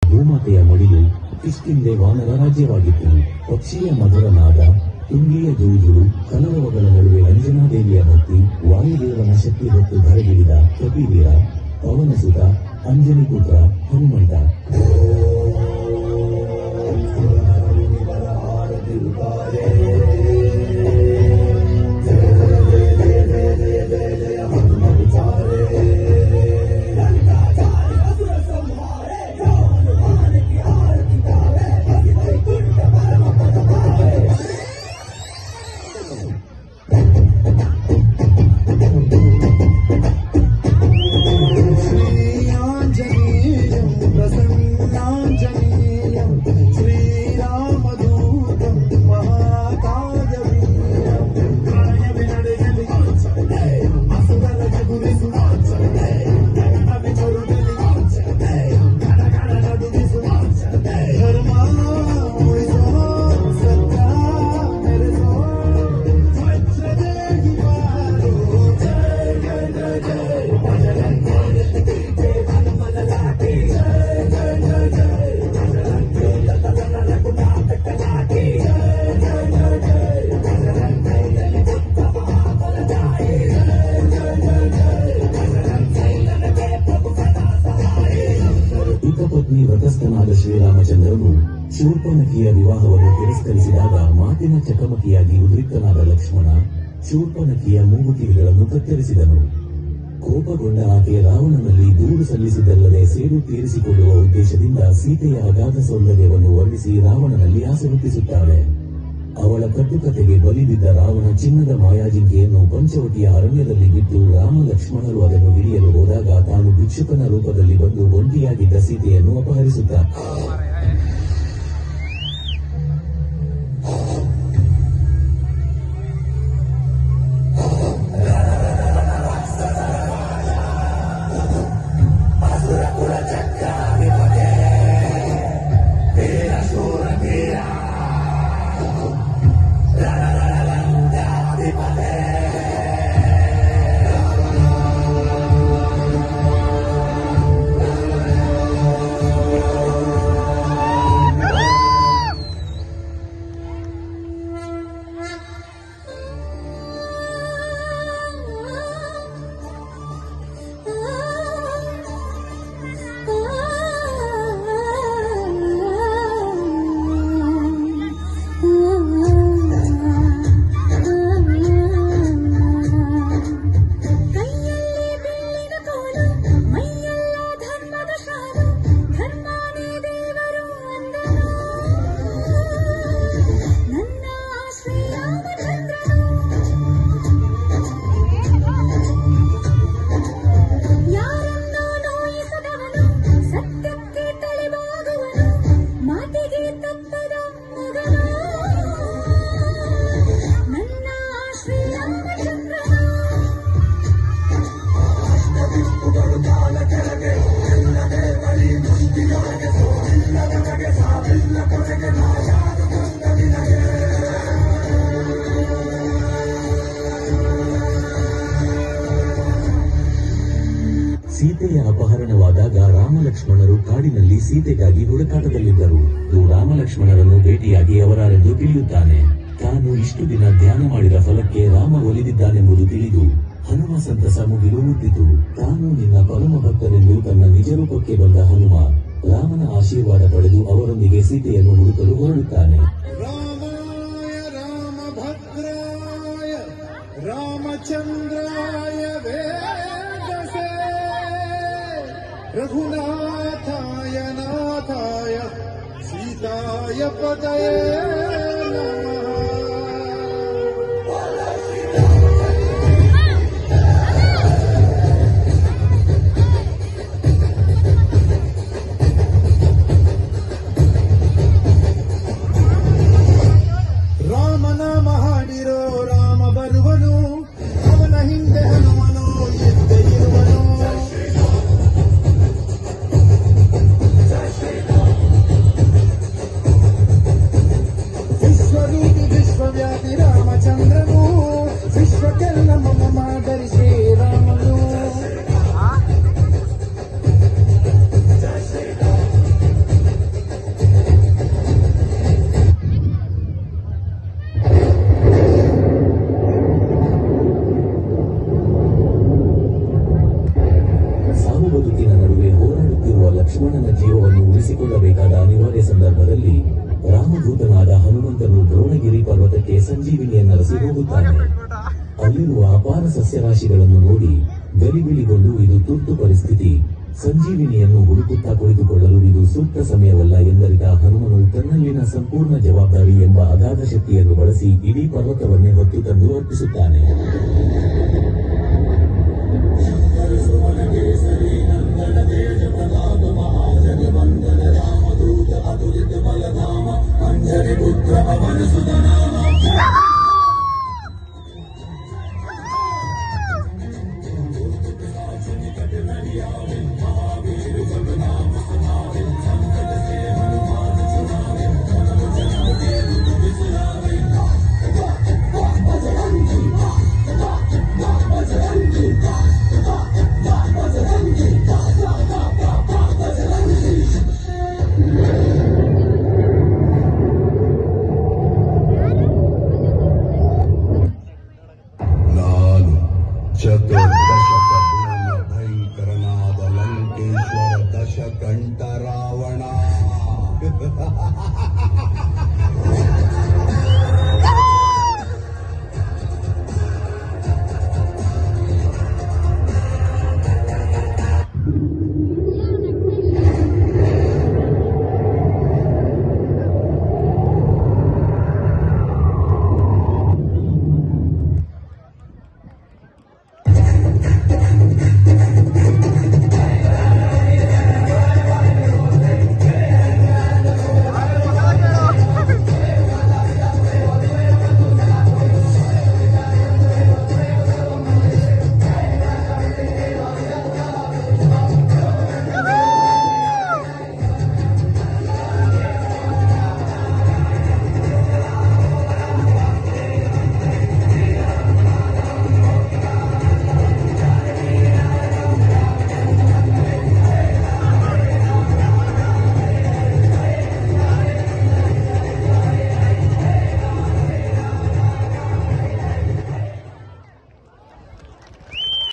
ಭೂಮಾತೆಯ ಮಡಿಲು ಕಿಷ್ಕಿಂದೆ ವಾನರ ರಾಜ್ಯವಾಗಿತ್ತು. ಪಕ್ಷಿಯ ಮಧುರ ನಾದ, ತುಂಗಿಯ ಜೂಜುಳು, ಕಲರವಗಳ ನಡುವೆ ಅಂಜನಾದೇವಿಯ ಭಕ್ತಿ, ವಾಯುದೇವನ ಶಕ್ತಿ ಹೊತ್ತು ಧರೆಗಿಳಿದ ಕಪಿವೀರ, ಪವನಸುತ, ಅಂಜನಿ ಪುತ್ರ ಹನುಮಂತ. ಪತ್ನಿ ವ್ರತಸ್ಥನಾದ ಶ್ರೀರಾಮಚಂದ್ರನು ಶೂರ್ಪನಖಿಯ ವಿವಾಹವನ್ನು ತಿರಸ್ಕರಿಸಿದಾಗ ಮಾತಿನ ಚಕಮಕಿಯಾಗಿ ಉದ್ರಿಕ್ತನಾದ ಲಕ್ಷ್ಮಣ ಶೂರ್ಪನಖಿಯ ಮೂಗುತಿಗಳನ್ನು ಕತ್ತರಿಸಿದನು. ಕೋಪಗೊಂಡ ಆಕೆ ರಾವಣನಲ್ಲಿ ದೂರು ಸಲ್ಲಿಸಿದ್ದಲ್ಲದೆ ಸೇಡು ತೀರಿಸಿಕೊಳ್ಳುವ ಉದ್ದೇಶದಿಂದ ಸೀತೆಯ ಅಗಾಧ ಸೌಂದರ್ಯವನ್ನು ವರ್ಣಿಸಿ ರಾವಣನಲ್ಲಿ ಆಸೆ ಹುಟ್ಟಿಸುತ್ತಾಳೆ. ಅವಳ ಕಟ್ಟುಕತೆಗೆ ಬಲಿಬಿದ್ದ ರಾವಣ ಚಿನ್ನದ ಮಾಯಾಜಿಂಕೆಯನ್ನು ಪಂಚವಟಿಯ ಅರಣ್ಯದಲ್ಲಿ ಬಿಟ್ಟು ರಾಮ ಲಕ್ಷ್ಮಣರು ಅದನ್ನು ಹಿಡಿಯಲು ಹೋದಾಗ ತಾನು ಭಿಕ್ಷುಕನ ರೂಪದಲ್ಲಿ ಬಂದು ಒಂಟಿಯಾಗಿದ್ದ ಸೀತೆಯನ್ನು ಅಪಹರಿಸುತ್ತ ಸೀತೆಯ ಅಪಹರಣವಾದಾಗ ರಾಮಲಕ್ಷ್ಮಣರು ಕಾಡಿನಲ್ಲಿ ಸೀತೆಗಾಗಿ ಹುಡುಕಾಟದಲ್ಲಿದ್ದರು. ರಾಮಲಕ್ಷ್ಮಣರನ್ನು ಭೇಟಿಯಾಗಿ ಅವರಾರೆಂದು ತಿಳಿಯುತ್ತಾನೆ. ತಾನು ಇಷ್ಟು ದಿನ ಧ್ಯಾನ ಮಾಡಿದ ಫಲಕ್ಕೆ ರಾಮ ಒಲಿದಿದ್ದಾನೆಂಬುದು ತಿಳಿದು ಹನುಮ ಸಂತಸ ಮುಗಿಲು ಮುಟ್ಟಿತು. ತಾನು ನಿನ್ನ ಪರಮ ಭಕ್ತರೆಂದು ತನ್ನ ನಿಜರೂಪಕ್ಕೆ ಬಂದ ಹನುಮ ರಾಮನ ಆಶೀರ್ವಾದ ಪಡೆದು ಅವರೊಂದಿಗೆ ಸೀತೆಯನ್ನು ಹುಡುಕಲು ಹೊರಡುತ್ತಾನೆ. ರಾಮಭದ್ರಾಯ ರಾಮಚಂದ್ರಾಯ ವೇದಸೇ ರಘುನಾಥಾಯ ನಾಥಾಯ ಸೀತಾಯ ಪದಯೇ ನಮಃ. ರಾಮನಾಮ ಹಾಡಿರೋ ರಾಮ ಬರುವನು, ಅವನ ಹಿಂದೆ ಹನುಮನು ಎದ್ದೆ ಇರುವನು. ವಿಶ್ವರೂಪ ವೈಭವವನ್ನು ಉಳಿಸಿಕೊಳ್ಳಬೇಕಾದ ಅನಿವಾರ್ಯ ಸಂದರ್ಭದಲ್ಲಿ ರಾಮದೂತನಾದ ಹನುಮಂತನು ದ್ರೋಣಗಿರಿ ಪರ್ವತಕ್ಕೆ ಸಂಜೀವಿನಿಯನ್ನರಸಿ ಹೋಗುತ್ತಾನೆ. ಅಲ್ಲಿರುವ ಅಪಾರ ಸಸ್ಯರಾಶಿಗಳನ್ನು ನೋಡಿ ಗಲಿಬಿಲಿಗೊಂಡು ಇದು ತುರ್ತು ಪರಿಸ್ಥಿತಿ, ಸಂಜೀವಿನಿಯನ್ನು ಹುಡುಕುತ್ತಾ ಕುಳಿತುಕೊಳ್ಳಲು ಇದು ಸೂಕ್ತ ಸಮಯವಲ್ಲ ಎಂದರಿತ ಹನುಮನು ತನ್ನಲ್ಲಿನ ಸಂಪೂರ್ಣ ಜವಾಬ್ದಾರಿ ಎಂಬ ಅಗಾಧ ಶಕ್ತಿಯನ್ನು ಬಳಸಿ ಇಡೀ ಪರ್ವತವನ್ನೇ ಹೊತ್ತು ತಂದು ಅರ್ಪಿಸುತ್ತಾನೆ.